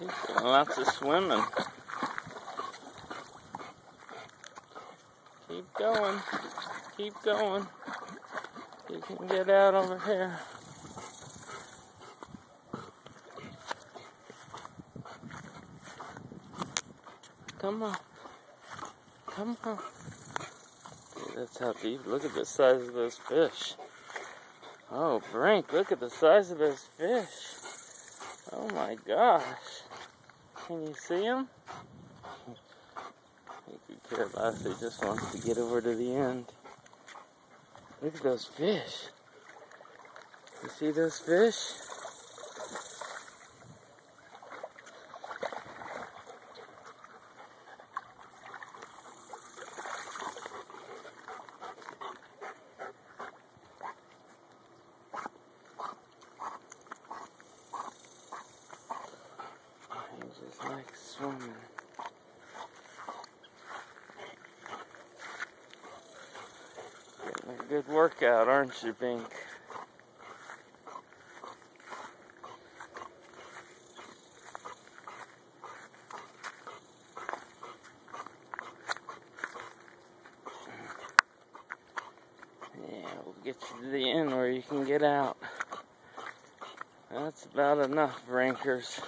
He's doing lots of swimming. Keep going. Keep going. You can get out over here. Come on. Come on. See, that's how deep. Look at the size of those fish. Oh, Brink, look at the size of those fish. Oh my gosh. Can you see them? He could care less. He just wants to get over to the end. Look at those fish. You see those fish? He just likes swimming. Getting a good workout, aren't you, Bink? Yeah, we'll get you to the end where you can get out. That's about enough, Brinkers.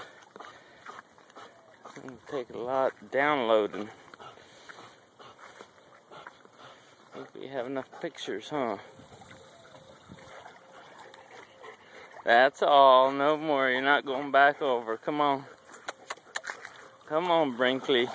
It's gonna take a lot downloading. Think we have enough pictures, huh? That's all. No more. You're not going back over. Come on. Come on, Brinkley.